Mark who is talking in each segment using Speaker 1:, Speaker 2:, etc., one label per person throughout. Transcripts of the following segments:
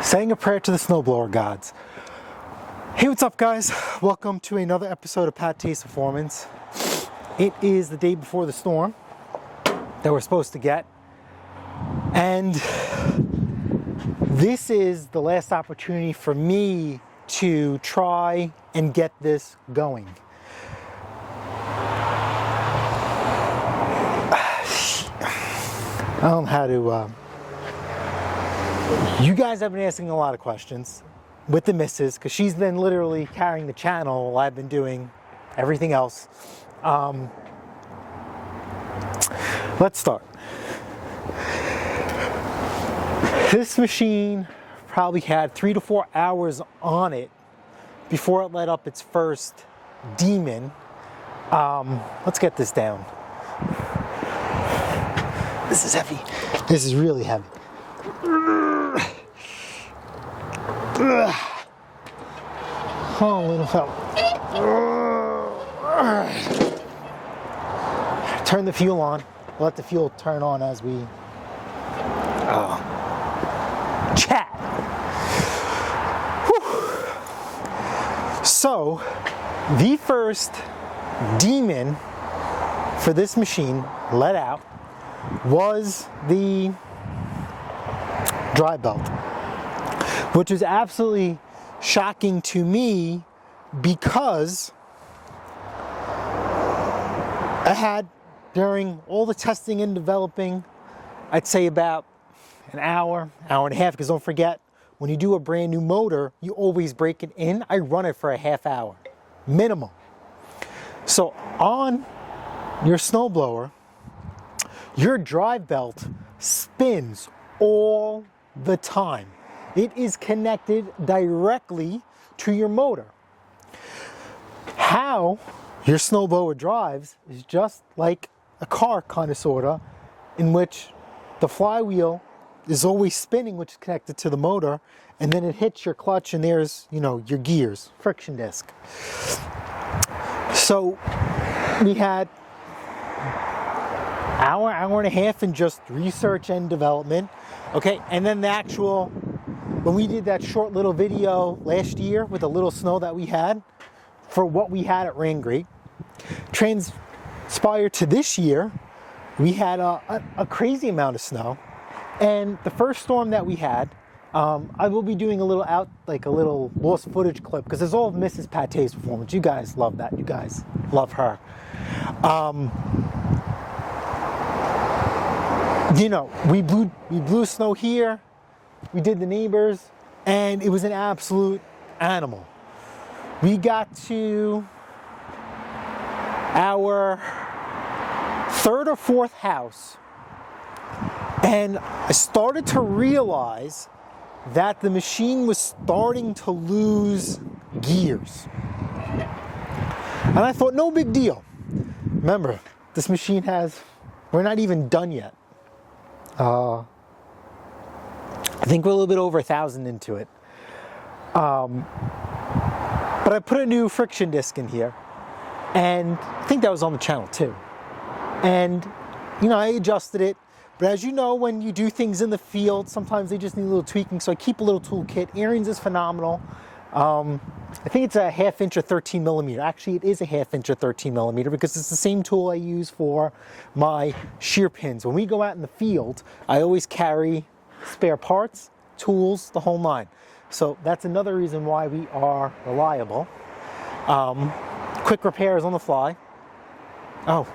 Speaker 1: Saying a prayer to the snowblower gods. Hey, what's up guys? Welcome to another episode of PATTAY'S Performance. It is the day before the storm that we're supposed to get. And this is the last opportunity for me to try and get this going. I don't know how to... You guys have been asking a lot of questions with the missus because she's been literally carrying the channel while I've been doing everything else. Let's start. This machine probably had 3 to 4 hours on it before it let up its first demon. Let's get this down. This is heavy. This is really heavy. Oh, little help. Turn the fuel on. Let the fuel turn on as we chat. Whew. So, the first demon for this machine let out was the drive belt, which was absolutely shocking to me because I had, during all the testing and developing, I'd say about an hour, hour and a half, because don't forget, when you do a brand new motor, you always break it in. I run it for a half hour, minimum. So on your snowblower, your drive belt spins all the time. It is connected directly to your motor. How your snowblower drives is just like a car, kind of, sort of, in which the flywheel is always spinning, which is connected to the motor, and then it hits your clutch and there's, you know, your gears, friction disc. So we had hour and a half in just research and development. Okay, and then the actual, when we did that short little video last year with the little snow that we had, for what we had, it ran great. Transpired to this year, we had a crazy amount of snow. And the first storm that we had, I will be doing a little lost footage clip, because it's all of Mrs. PATTAY'S performance. You guys love that. You guys love her. You know, we blew snow here, we did the neighbors, and it was an absolute animal. We got to our third or fourth house, and I started to realize that the machine was starting to lose gears. And I thought, no big deal. Remember, this machine we're not even done yet. I think we're a little bit over 1,000 into it. But I put a new friction disc in here, and I think that was on the channel too. And, you know, I adjusted it. But as you know, when you do things in the field, sometimes they just need a little tweaking. So I keep a little toolkit. Ariens is phenomenal. I think it's a 1/2 inch or 13 millimeter. Actually, it is a 1/2 inch or 13 millimeter because it's the same tool I use for my shear pins. When we go out in the field, I always carry spare parts, tools, the whole nine. So that's another reason why we are reliable. Quick repairs on the fly. Oh,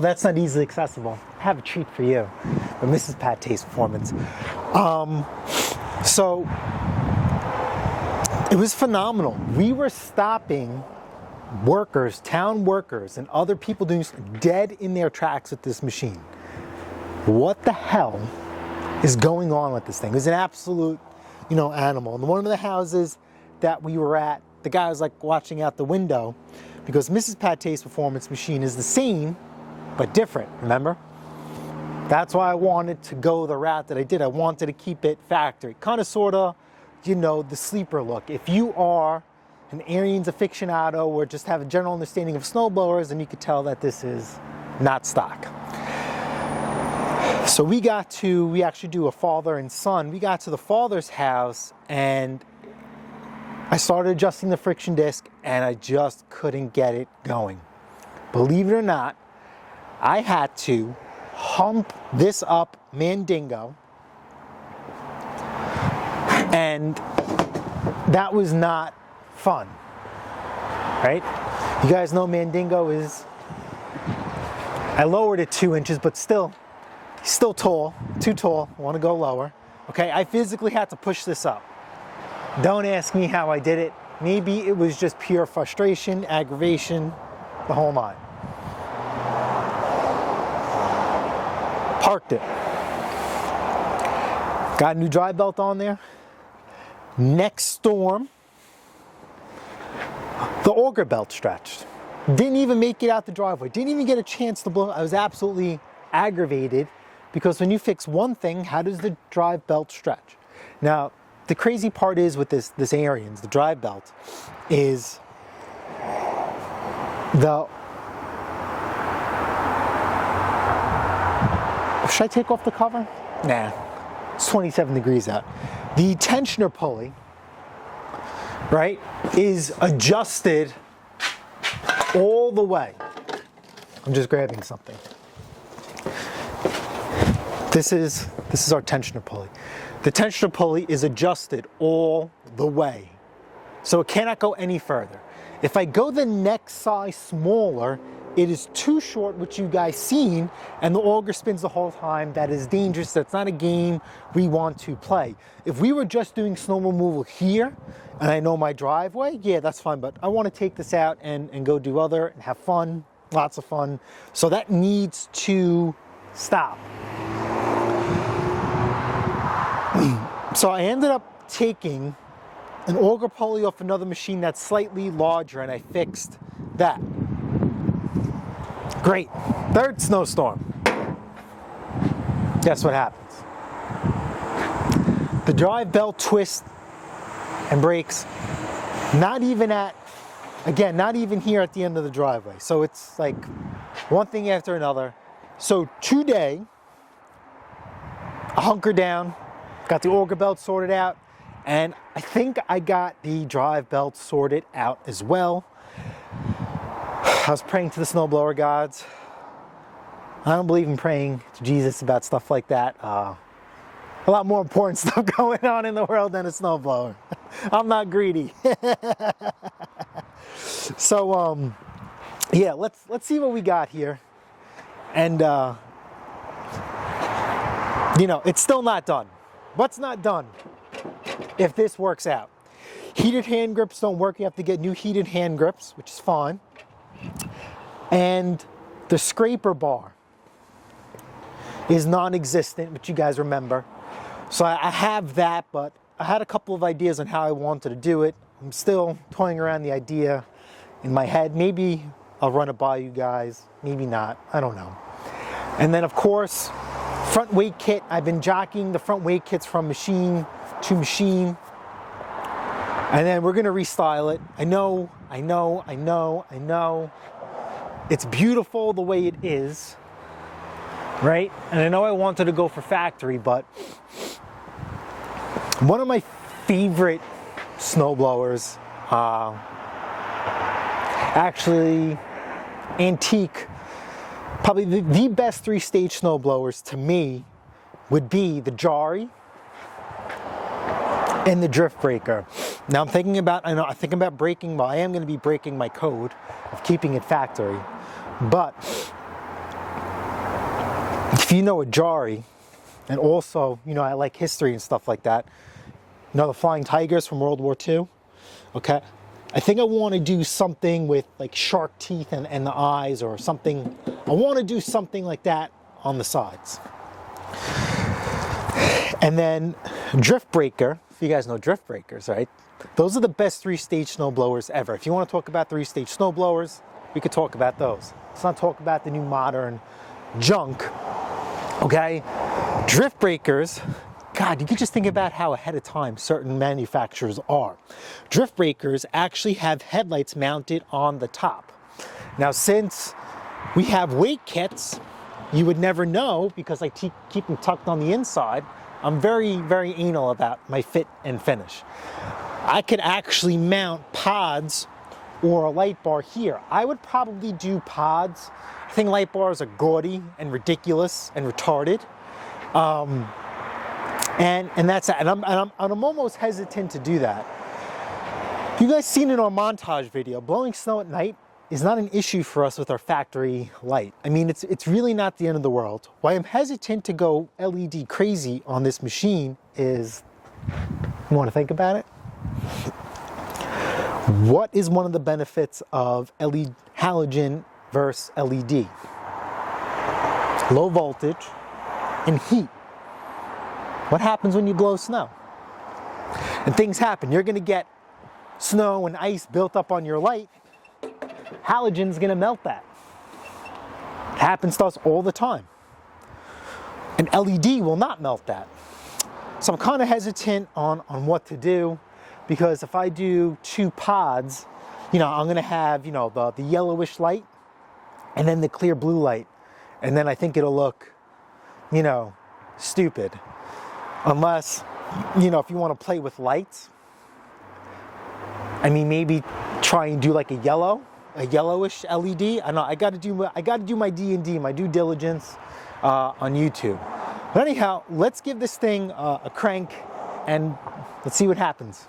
Speaker 1: that's not easily accessible. I have a treat for you, but Mrs. PATTAY'S Performance. So it was phenomenal. We were stopping workers, town workers, and other people doing dead in their tracks with this machine. What the hell is going on with this thing? It was an absolute, you know, animal. And one of the houses that we were at, the guy was like watching out the window because Mrs. PATTAY'S Performance machine is the same, but different, remember? That's why I wanted to go the route that I did. I wanted to keep it factory. Kind of, sort of, you know, the sleeper look. If you are an Ariens aficionado or just have a general understanding of snowblowers, then you could tell that this is not stock. So we actually do a father and son. We got to the father's house and I started adjusting the friction disc and I just couldn't get it going. Believe it or not, I had to hump this up Mandingo, and that was not fun, right? You guys know Mandingo is, I lowered it 2 inches, but still tall, too tall, I want to go lower. Okay, I physically had to push this up. Don't ask me how I did it. Maybe it was just pure frustration, aggravation, the whole nine. Parked it. Got a new drive belt on there. Next storm, the auger belt stretched. Didn't even make it out the driveway. Didn't even get a chance to blow. I was absolutely aggravated because when you fix one thing, how does the drive belt stretch? Now, the crazy part is with this Ariens, the drive belt, is should I take off the cover? Nah, it's 27 degrees out. The tensioner pulley, right, is adjusted all the way. I'm just grabbing something. This is our tensioner pulley. The tensioner pulley is adjusted all the way, so it cannot go any further. If I go the next size smaller, it is too short, which you guys seen, and the auger spins the whole time. That is dangerous. That's not a game we want to play. If we were just doing snow removal here, and I know my driveway, yeah, that's fine, but I want to take this out and go do other and have fun, lots of fun. So that needs to stop. So I ended up taking an auger pulley off another machine that's slightly larger, and I fixed that. Great. Third snowstorm. Guess what happens? The drive belt twists and breaks. Not even here at the end of the driveway. So it's like one thing after another. So today, I hunkered down, got the auger belt sorted out, and I think I got the drive belt sorted out as well. I was praying to the snowblower gods. I don't believe in praying to Jesus about stuff like that. A lot more important stuff going on in the world than a snowblower. I'm not greedy. So, yeah, let's see what we got here. And, it's still not done. What's not done if this works out? Heated hand grips don't work. You have to get new heated hand grips, which is fine. And the scraper bar is non-existent, which you guys remember. So I have that, but I had a couple of ideas on how I wanted to do it. I'm still toying around the idea in my head. Maybe I'll run it by you guys, maybe not, I don't know. And then of course, front weight kit. I've been jockeying the front weight kits from machine to machine. And then we're gonna restyle it. I know. It's beautiful the way it is, right? And I know I wanted to go for factory, but one of my favorite snowblowers, actually antique, probably the best 3-stage snowblowers to me would be the d.i.y and the drift breaker. Now I'm thinking about breaking, well, I am going to be breaking my code of keeping it factory. But if you know a d.i.y, and also, I like history and stuff like that, the Flying Tigers from World War II, okay? I think I want to do something with like shark teeth and the eyes or something. I want to do something like that on the sides. And then drift breaker, if you guys know drift breakers, right? Those are the best 3-stage snowblowers ever. If you want to talk about 3-stage snowblowers, we could talk about those. Let's not talk about the new modern junk, okay? Drift breakers, God, you could just think about how ahead of time certain manufacturers are. Drift breakers actually have headlights mounted on the top. Now, since we have weight kits, you would never know because I keep them tucked on the inside. I'm very, very anal about my fit and finish. I could actually mount pods or a light bar here. I would probably do pods. I think light bars are gaudy and ridiculous and retarded. And that's that. And I'm almost hesitant to do that. You guys seen in our montage video, blowing snow at night is not an issue for us with our factory light. I mean, it's really not the end of the world. Why I'm hesitant to go LED crazy on this machine is, you want to think about it? What is one of the benefits of LED halogen versus LED? Low voltage and heat. What happens when you blow snow? And things happen. You're going to get snow and ice built up on your light. Halogen's going to melt that. It happens to us all the time. An LED will not melt that. So I'm kind of hesitant on what to do, because if I do 2 pods, you know, I'm going to have, you know, the yellowish light and then the clear blue light. And then I think it'll look, you know, stupid. Unless, you know, if you want to play with lights, I mean, maybe try and do like a yellowish LED. I know I got to do my D&D, my due diligence on YouTube. But anyhow, let's give this thing a crank and let's see what happens.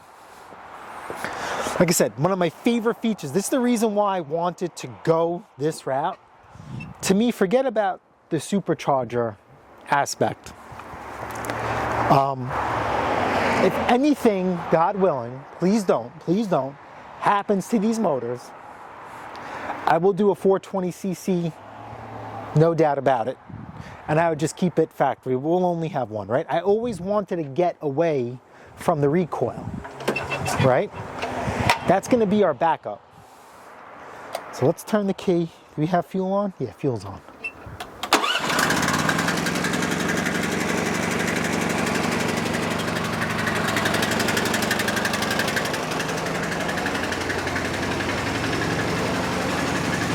Speaker 1: Like I said, one of my favorite features. This is the reason why I wanted to go this route. To me, forget about the supercharger aspect. If anything, God willing, please don't, happens to these motors, I will do a 420cc, no doubt about it. And I would just keep it factory. We'll only have one, right? I always wanted to get away from the recoil, right? That's going to be our backup. So let's turn the key. Do we have fuel on? Yeah, fuel's on.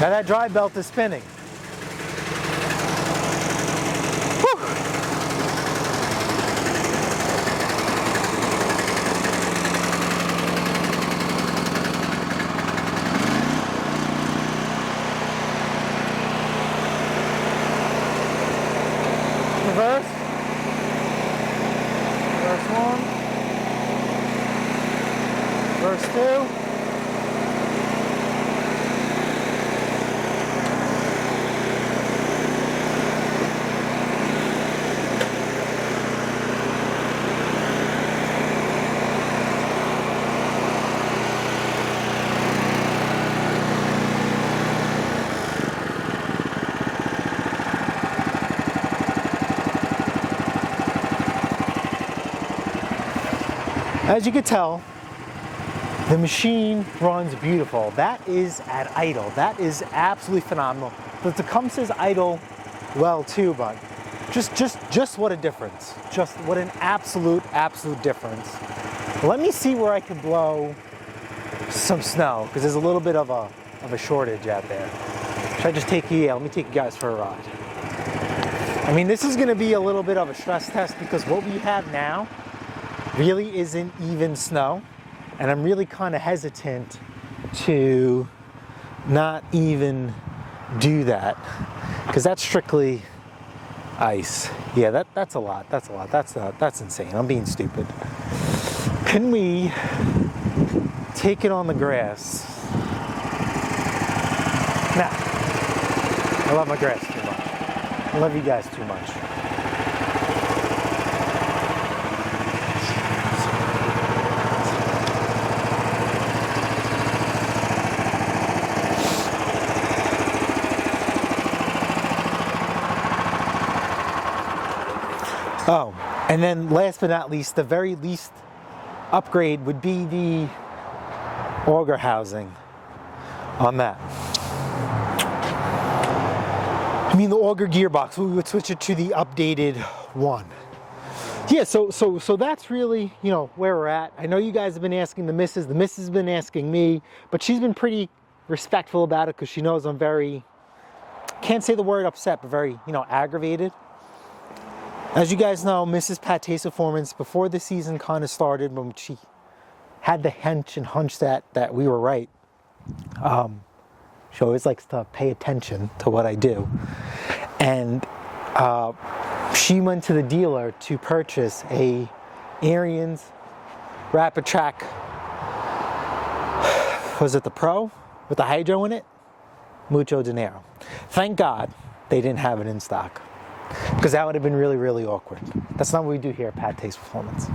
Speaker 1: Now that drive belt is spinning. Whew. Reverse. Reverse 1. Reverse 2. As you can tell, the machine runs beautiful. That is at idle. That is absolutely phenomenal. The Tecumseh's idle well too, but just what a difference. Just what an absolute difference. Let me see where I can blow some snow, because there's a little bit of a shortage out there. Should I just take you? Yeah, let me take you guys for a ride. I mean, this is going to be a little bit of a stress test, because what we have now really isn't even snow, and I'm really kind of hesitant to not even do that, because that's strictly ice. Yeah, that's a lot. That's insane. I'm being stupid. Can we take it on the grass? Nah, I love my grass too much. I love you guys too much. Oh, and then last but not least, the very least upgrade would be the auger housing on that. I mean, the auger gearbox, we would switch it to the updated one. Yeah, so that's really, you know, where we're at. I know you guys have been asking the missus has been asking me, but she's been pretty respectful about it, because she knows I'm very can't say the word upset, but very, aggravated. As you guys know, Mrs. Pattay's performance before the season kind of started, when she had the hunch that we were right. She always likes to pay attention to what I do. And she went to the dealer to purchase a Ariens Rapid Track. Was it the Pro with the hydro in it? Mucho dinero. Thank God they didn't have it in stock, because that would have been really, really awkward. That's not what we do here at Pattay's Performance.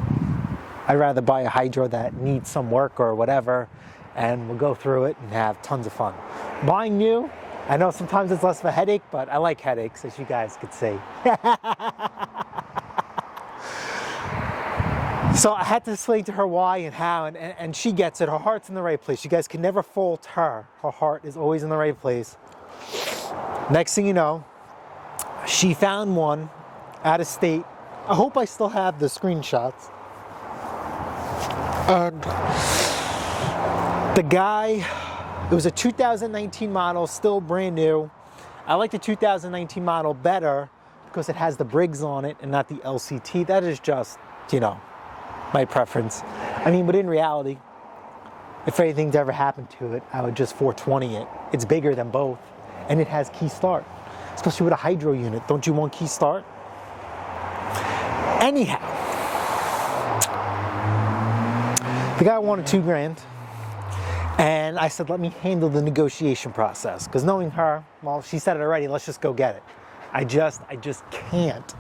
Speaker 1: I'd rather buy a hydro that needs some work or whatever, and we'll go through it and have tons of fun. Buying new, I know sometimes it's less of a headache, but I like headaches, as you guys could see. So I had to explain to her why and how, and she gets it. Her heart's in the right place. You guys can never fault her. Her heart is always in the right place. Next thing you know, she found one out of state. I hope I still have the screenshots. And the guy, it was a 2019 model, still brand new. I like the 2019 model better because it has the Briggs on it and not the LCT. That is just, my preference. I mean, but in reality, if anything's ever happened to it, I would just 420 it. It's bigger than both, and it has key start, especially with a hydro unit. Don't you want key start? Anyhow, the guy wanted $2,000, and I said, let me handle the negotiation process, because knowing her, well, she said it already, let's just go get it. I just can't.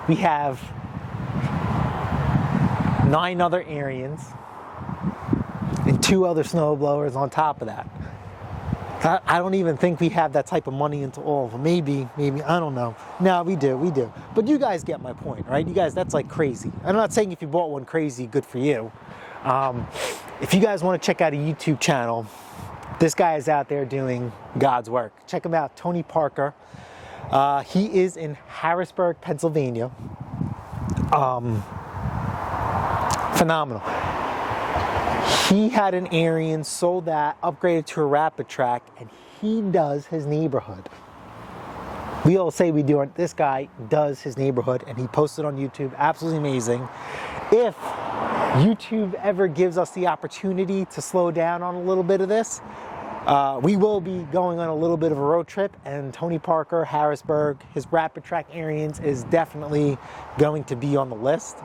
Speaker 1: We have 9 other Ariens and 2 other snowblowers on top of that. I don't even think we have that type of money into all of them. Maybe, I don't know. No, we do. But you guys get my point, right? You guys, that's like crazy. I'm not saying if you bought one crazy, good for you. If you guys want to check out a YouTube channel, this guy is out there doing God's work. Check him out, Tony Parker. He is in Harrisburg, Pennsylvania. Phenomenal. He had an Ariens, sold that, upgraded to a Rapid Track, and he does his neighborhood. We all say we do it. This guy does his neighborhood, and he posted on YouTube. Absolutely amazing. If YouTube ever gives us the opportunity to slow down on a little bit of this, we will be going on a little bit of a road trip, and Tony Parker, Harrisburg, his Rapid Track Ariens is definitely going to be on the list.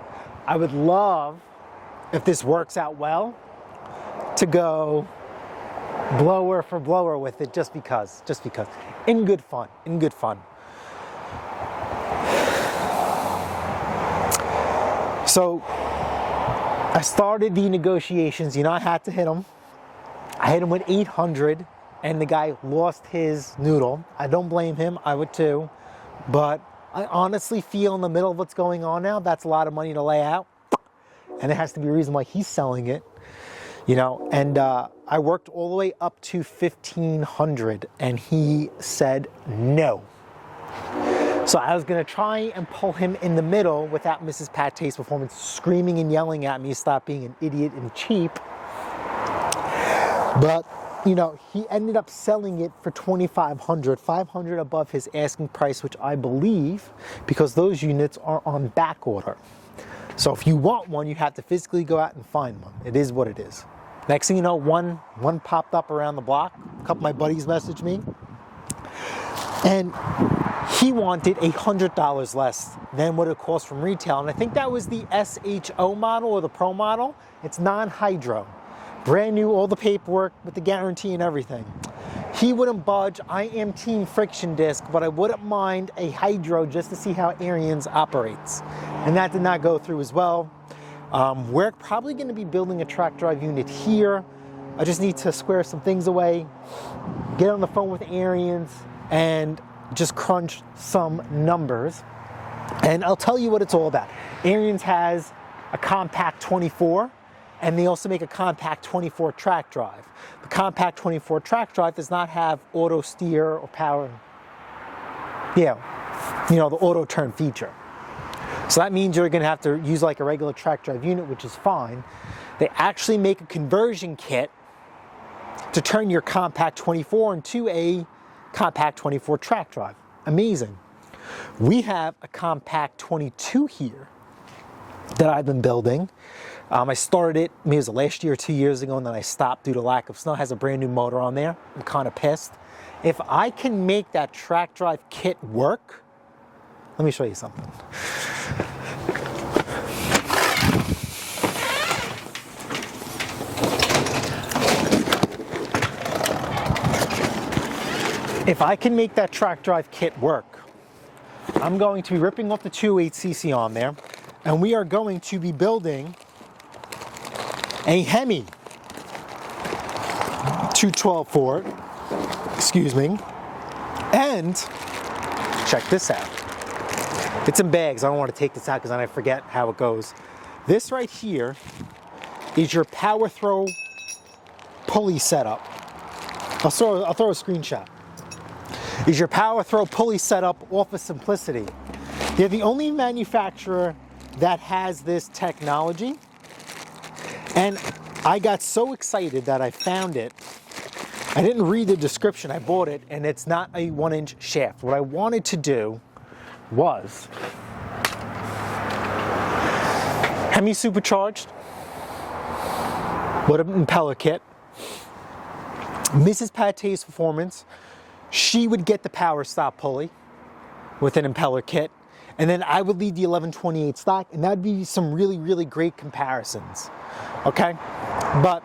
Speaker 1: I would love, if this works out well, to go blower for blower with it, just because, in good fun. So I started the negotiations. I had to hit him. I hit him with 800, and the guy lost his noodle. I don't blame him. I would too. But I honestly feel in the middle of what's going on now, that's a lot of money to lay out. And it has to be a reason why he's selling it, and I worked all the way up to 1,500, and he said no. So I was going to try and pull him in the middle without Mrs. Pattay's Performance screaming and yelling at me, stop being an idiot and cheap. But, he ended up selling it for 2,500, 500 above his asking price, which I believe, because those units are on back order. So if you want one, you have to physically go out and find one. It is what it is. Next thing you know, one popped up around the block. A couple of my buddies messaged me. And he wanted $100 less than what it cost from retail. And I think that was the SHO model or the Pro model. It's non-hydro. Brand new, all the paperwork with the guarantee and everything. He wouldn't budge. I am team friction disc, but I wouldn't mind a hydro just to see how Ariens operates. And that did not go through as well. We're probably going to be building a track drive unit here. I just need to square some things away, get on the phone with Ariens, and just crunch some numbers. And I'll tell you what it's all about. Ariens has a compact 24, and they also make a compact 24 track drive. The compact 24 track drive does not have auto steer or power, the auto turn feature. So that means you're going to have to use like a regular track drive unit, which is fine. They actually make a conversion kit to turn your compact 24 into a compact 24 track drive. Amazing. We have a compact 22 here that I've been building. I started it, maybe it was last year or 2 years ago, and then I stopped due to lack of snow. It has a brand new motor on there. I'm kind of pissed. If I can make that track drive kit work, let me show you something. If I can make that track drive kit work, I'm going to be ripping off the 208cc on there, and we are going to be building a Hemi 212 for it, excuse me, and check this out. It's in bags. I don't want to take this out because then I forget how it goes. This right here is your power throw pulley setup. I'll throw a screenshot. Is your power throw pulley setup off of Simplicity. They're the only manufacturer that has this technology. And I got so excited that I found it. I didn't read the description, I bought it, and it's not a 1-inch shaft. What I wanted to do was Hemi Supercharged with an impeller kit. Mrs. PATTAY'S Performance, she would get the power stop pulley with an impeller kit, and then I would leave the 1128 stock, and that'd be some really, really great comparisons. Okay, but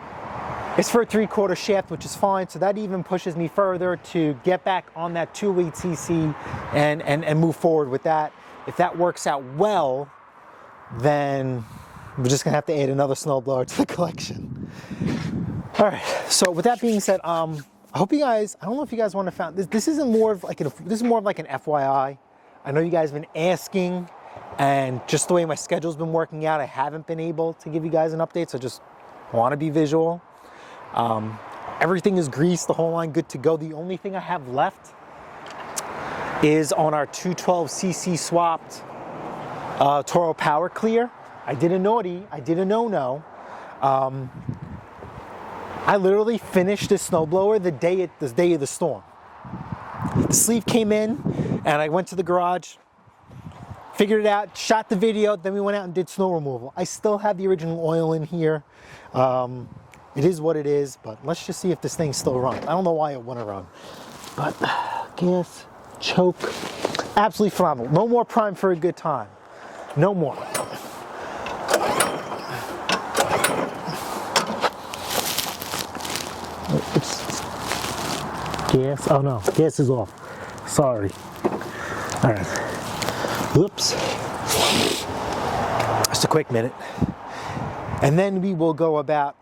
Speaker 1: it's for a 3/4 shaft, which is fine. So that even pushes me further to get back on that 208cc and move forward with that. If that works out well, then we're just gonna have to add another snowblower to the collection. All right. So with that being said, I hope you guys. I don't know if you guys want to find this. This isn't more of like this is more of like an FYI. I know you guys have been asking. And just the way my schedule's been working out, I haven't been able to give you guys an update, so I just want to be visual. Everything is greased, the whole line good to go. The only thing I have left is on our 212cc swapped Toro Power Clear. I did a naughty, I did a no-no. I literally finished this snowblower the day of the storm. The sleeve came in, and I went to the garage, figured it out, shot the video, then we went out and did snow removal. I still have the original oil in here. It is what it is, but let's just see if this thing still runs. I don't know why it wouldn't run. But gas, choke, absolutely phenomenal. No more prime for a good time. No more. It's gas, oh no, gas is off. Sorry. All right. Whoops. Just a quick minute. And then we will go about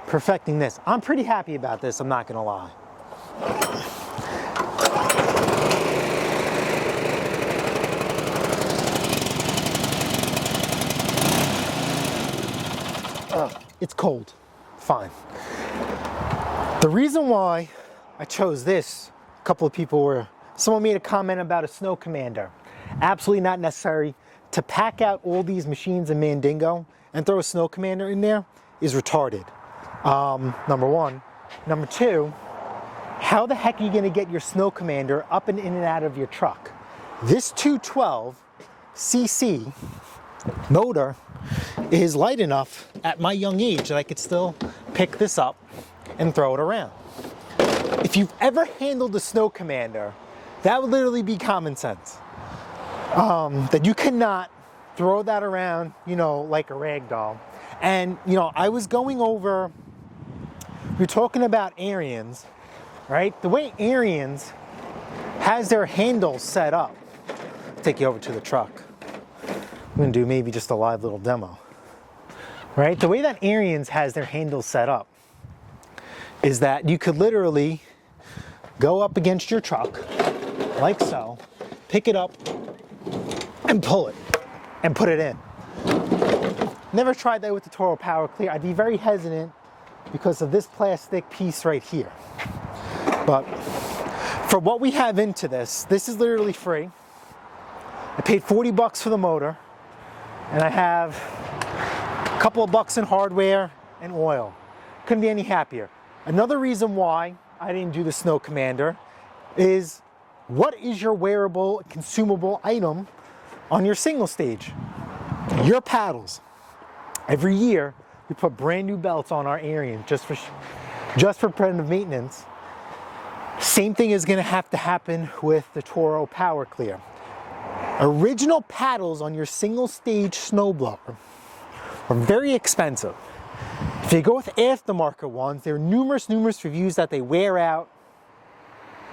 Speaker 1: perfecting this. I'm pretty happy about this, I'm not gonna lie. It's cold. Fine. The reason why I chose this, a couple of people someone made a comment about a Snow Commander. Absolutely not necessary. To pack out all these machines in Mandingo and throw a Snow Commander in there is retarded. Number one. Number two, how the heck are you gonna get your Snow Commander up and in and out of your truck? This 212cc motor is light enough at my young age that I could still pick this up and throw it around. If you've ever handled a Snow Commander, that would literally be common sense. That you cannot throw that around, like a rag doll. And, I was going over, we were talking about Ariens, right? The way Ariens has their handles set up. I'll take you over to the truck. I'm gonna do maybe just a live little demo. Right? The way that Ariens has their handles set up is that you could literally go up against your truck, like so, pick it up, and pull it, and put it in. Never tried that with the Toro Power Clear. I'd be very hesitant because of this plastic piece right here. But for what we have into this is literally free. I paid 40 bucks for the motor, and I have a couple of bucks in hardware and oil. Couldn't be any happier. Another reason why I didn't do the Snow Commander is what is your wearable, consumable item on your single stage? Your paddles. Every year, we put brand new belts on our Ariens just for preventive maintenance. Same thing is going to happen with the Toro Power Clear. Original paddles on your single stage snowblower are very expensive. If you go with aftermarket ones, there are numerous reviews that they wear out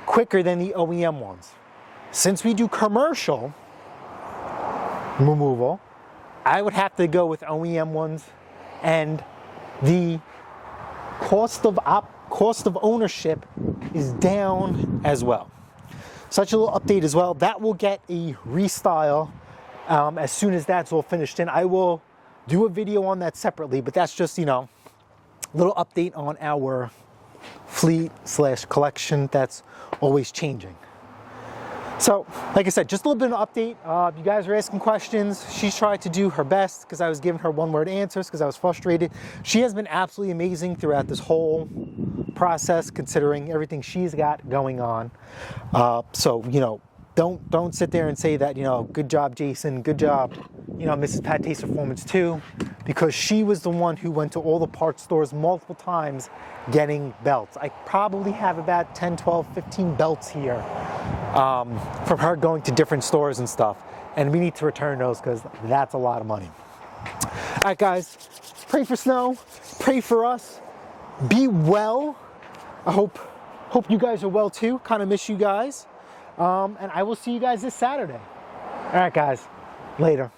Speaker 1: quicker than the OEM ones. Since we do commercial removal, I would have to go with OEM ones, and the cost of ownership is down as well. Such a little update as well. That will get a restyle as soon as that's all finished in. I will do a video on that separately, but that's just, you know, a little update on our fleet / collection that's always changing. So, like I said, just a little bit of an update. You guys are asking questions. She's tried to do her best because I was giving her one-word answers because I was frustrated. She has been absolutely amazing throughout this whole process, considering everything she's got going on. So, you know, don't sit there and say that, you know, good job, Jason, good job, you know, Mrs. PATTAY'S Performance too, because she was the one who went to all the parts stores multiple times getting belts. I probably have about 10, 12, 15 belts here from her going to different stores and stuff. And we need to return those because that's a lot of money. All right, guys, pray for snow, pray for us, be well. I hope you guys are well too. Kind of miss you guys. And I will see you guys this Saturday. All right, guys, later.